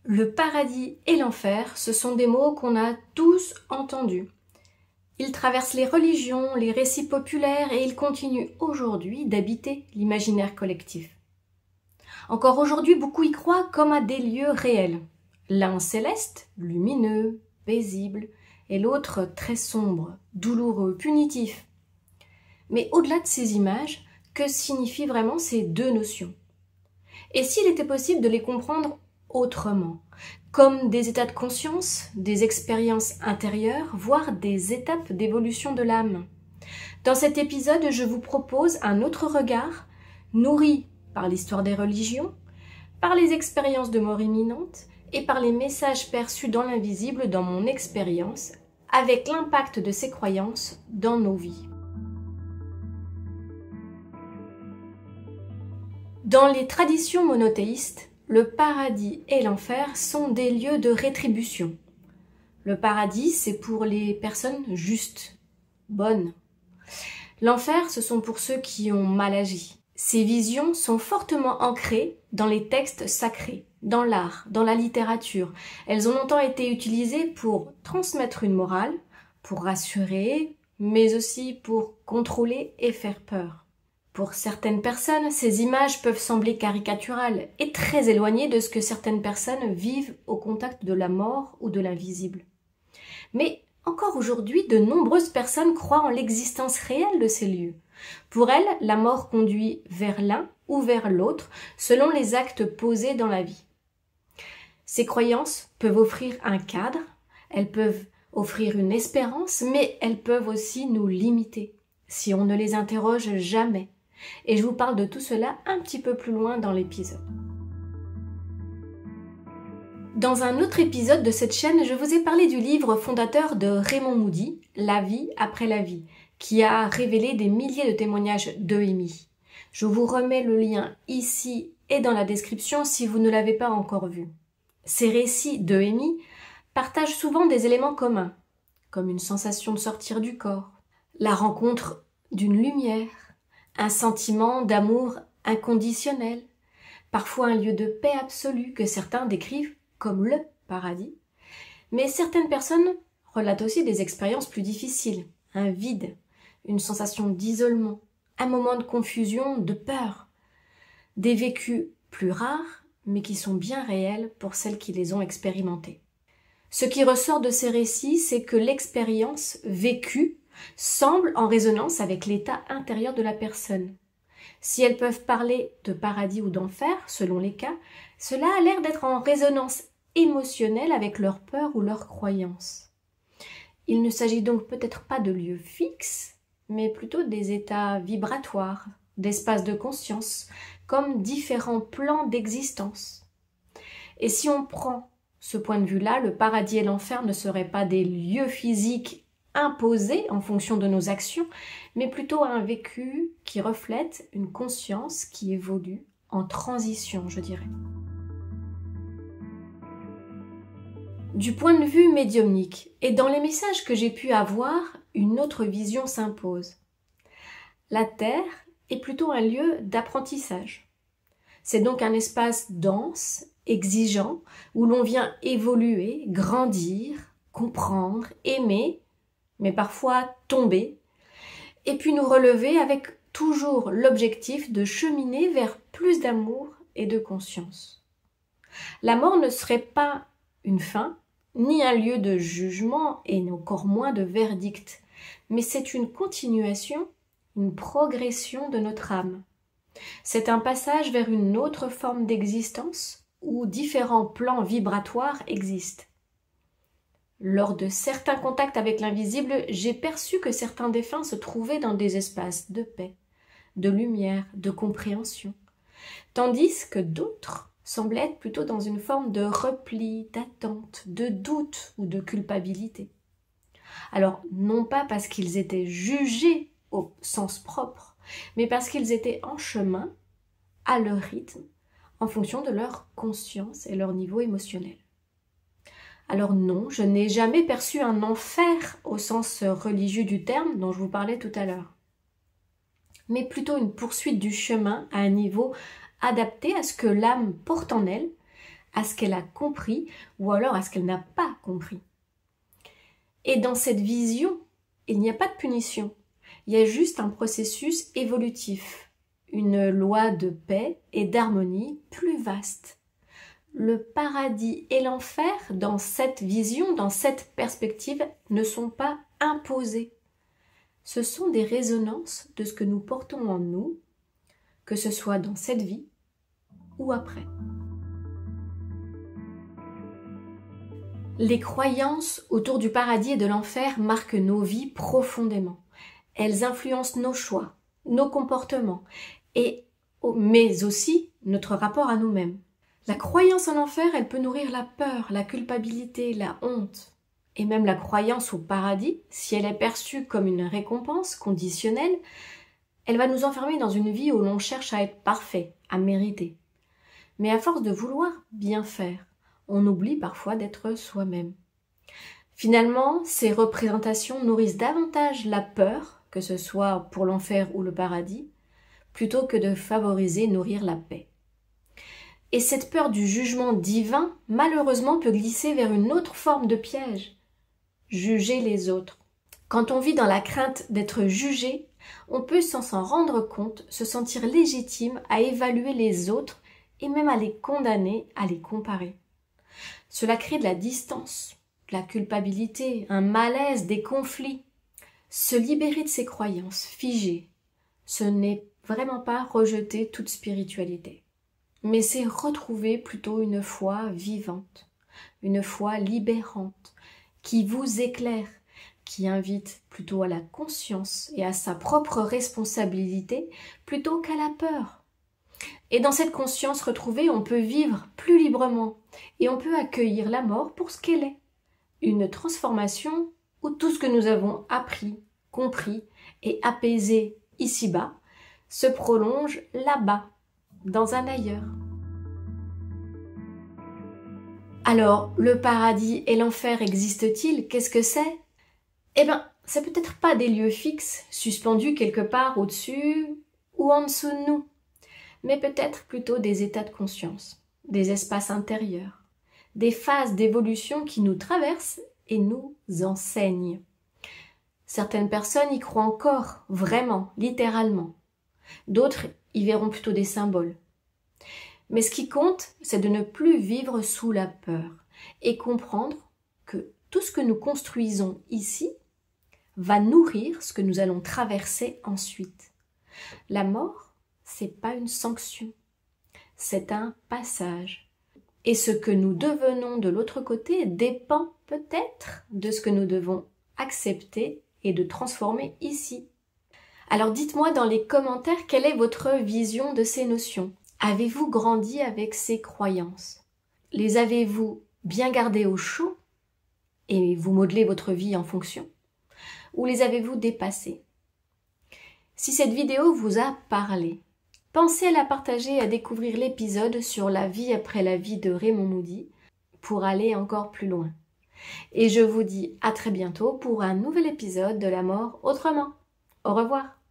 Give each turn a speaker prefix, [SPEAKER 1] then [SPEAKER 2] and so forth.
[SPEAKER 1] Le paradis et l'enfer, ce sont des mots qu'on a tous entendus. Ils traversent les religions, les récits populaires et ils continuent aujourd'hui d'habiter l'imaginaire collectif. Encore aujourd'hui, beaucoup y croient comme à des lieux réels. L'un céleste, lumineux, paisible, et l'autre très sombre, douloureux, punitif. Mais au-delà de ces images, que signifient vraiment ces deux notions? Et s'il était possible de les comprendre autrement, comme des états de conscience, des expériences intérieures, voire des étapes d'évolution de l'âme. Dans cet épisode, je vous propose un autre regard, nourri par l'histoire des religions, par les expériences de mort imminente et par les messages perçus dans l'invisible dans mon expérience, avec l'impact de ces croyances dans nos vies. Dans les traditions monothéistes, le paradis et l'enfer sont des lieux de rétribution. Le paradis, c'est pour les personnes justes, bonnes. L'enfer, ce sont pour ceux qui ont mal agi. Ces visions sont fortement ancrées dans les textes sacrés, dans l'art, dans la littérature. Elles ont longtemps été utilisées pour transmettre une morale, pour rassurer, mais aussi pour contrôler et faire peur. Pour certaines personnes, ces images peuvent sembler caricaturales et très éloignées de ce que certaines personnes vivent au contact de la mort ou de l'invisible. Mais encore aujourd'hui, de nombreuses personnes croient en l'existence réelle de ces lieux. Pour elles, la mort conduit vers l'un ou vers l'autre selon les actes posés dans la vie. Ces croyances peuvent offrir un cadre, elles peuvent offrir une espérance, mais elles peuvent aussi nous limiter si on ne les interroge jamais. Et je vous parle de tout cela un petit peu plus loin dans l'épisode. Dans un autre épisode de cette chaîne, je vous ai parlé du livre fondateur de Raymond Moody, La vie après la vie, qui a révélé des milliers de témoignages d'EMI. Je vous remets le lien ici et dans la description si vous ne l'avez pas encore vu. Ces récits d'EMI partagent souvent des éléments communs, comme une sensation de sortir du corps, la rencontre d'une lumière, un sentiment d'amour inconditionnel, parfois un lieu de paix absolue que certains décrivent comme le paradis. Mais certaines personnes relatent aussi des expériences plus difficiles, un vide, une sensation d'isolement, un moment de confusion, de peur, des vécus plus rares, mais qui sont bien réels pour celles qui les ont expérimentés. Ce qui ressort de ces récits, c'est que l'expérience vécue semble en résonance avec l'état intérieur de la personne. Si elles peuvent parler de paradis ou d'enfer, selon les cas, cela a l'air d'être en résonance émotionnelle avec leur peur ou leurs croyances. Il ne s'agit donc peut-être pas de lieux fixes, mais plutôt des états vibratoires, d'espaces de conscience, comme différents plans d'existence. Et si on prend ce point de vue-là, le paradis et l'enfer ne seraient pas des lieux physiques imposés en fonction de nos actions, mais plutôt un vécu qui reflète une conscience qui évolue en transition, je dirais. Du point de vue médiumnique, et dans les messages que j'ai pu avoir, une autre vision s'impose. La Terre est plutôt un lieu d'apprentissage. C'est donc un espace dense, exigeant, où l'on vient évoluer, grandir, comprendre, aimer, mais parfois tomber, et puis nous relever avec toujours l'objectif de cheminer vers plus d'amour et de conscience. La mort ne serait pas une fin, ni un lieu de jugement et encore moins de verdict, mais c'est une continuation, une progression de notre âme. C'est un passage vers une autre forme d'existence où différents plans vibratoires existent. Lors de certains contacts avec l'invisible, j'ai perçu que certains défunts se trouvaient dans des espaces de paix, de lumière, de compréhension, tandis que d'autres semblaient être plutôt dans une forme de repli, d'attente, de doute ou de culpabilité. Alors, non pas parce qu'ils étaient jugés au sens propre, mais parce qu'ils étaient en chemin, à leur rythme, en fonction de leur conscience et leur niveau émotionnel. Alors non, je n'ai jamais perçu un enfer au sens religieux du terme dont je vous parlais tout à l'heure, mais plutôt une poursuite du chemin à un niveau adapté à ce que l'âme porte en elle, à ce qu'elle a compris ou alors à ce qu'elle n'a pas compris. Et dans cette vision, il n'y a pas de punition. Il y a juste un processus évolutif, une loi de paix et d'harmonie plus vaste. Le paradis et l'enfer, dans cette vision, dans cette perspective, ne sont pas imposés. Ce sont des résonances de ce que nous portons en nous, que ce soit dans cette vie ou après. Les croyances autour du paradis et de l'enfer marquent nos vies profondément. Elles influencent nos choix, nos comportements, mais aussi notre rapport à nous-mêmes. La croyance en l'enfer, elle peut nourrir la peur, la culpabilité, la honte, et même la croyance au paradis, si elle est perçue comme une récompense conditionnelle, elle va nous enfermer dans une vie où l'on cherche à être parfait, à mériter. Mais à force de vouloir bien faire, on oublie parfois d'être soi-même. Finalement, ces représentations nourrissent davantage la peur, que ce soit pour l'enfer ou le paradis, plutôt que de favoriser, nourrir la paix. Et cette peur du jugement divin, malheureusement, peut glisser vers une autre forme de piège. Juger les autres. Quand on vit dans la crainte d'être jugé, on peut, sans s'en rendre compte, se sentir légitime à évaluer les autres et même à les condamner, à les comparer. Cela crée de la distance, de la culpabilité, un malaise, des conflits. Se libérer de ces croyances figées, ce n'est vraiment pas rejeter toute spiritualité. Mais c'est retrouver plutôt une foi vivante, une foi libérante, qui vous éclaire, qui invite plutôt à la conscience et à sa propre responsabilité plutôt qu'à la peur. Et dans cette conscience retrouvée, on peut vivre plus librement et on peut accueillir la mort pour ce qu'elle est. Une transformation où tout ce que nous avons appris, compris et apaisé ici-bas se prolonge là-bas, dans un ailleurs. Alors, le paradis et l'enfer existent-ils? Qu'est-ce que c'est? Eh bien, c'est peut-être pas des lieux fixes, suspendus quelque part au-dessus ou en dessous de nous, mais peut-être plutôt des états de conscience, des espaces intérieurs, des phases d'évolution qui nous traversent et nous enseignent. Certaines personnes y croient encore, vraiment, littéralement. D'autres y verront plutôt des symboles. Mais ce qui compte, c'est de ne plus vivre sous la peur et comprendre que tout ce que nous construisons ici va nourrir ce que nous allons traverser ensuite. La mort, c'est pas une sanction, c'est un passage. Et ce que nous devenons de l'autre côté dépend peut-être de ce que nous devons accepter et de transformer ici. Alors dites-moi dans les commentaires quelle est votre vision de ces notions. Avez-vous grandi avec ces croyances? Les avez-vous bien gardées au chaud et vous modelez votre vie en fonction? Ou les avez-vous dépassées? Si cette vidéo vous a parlé, pensez à la partager et à découvrir l'épisode sur la vie après la vie de Raymond Moody pour aller encore plus loin. Et je vous dis à très bientôt pour un nouvel épisode de La mort autrement. Au revoir.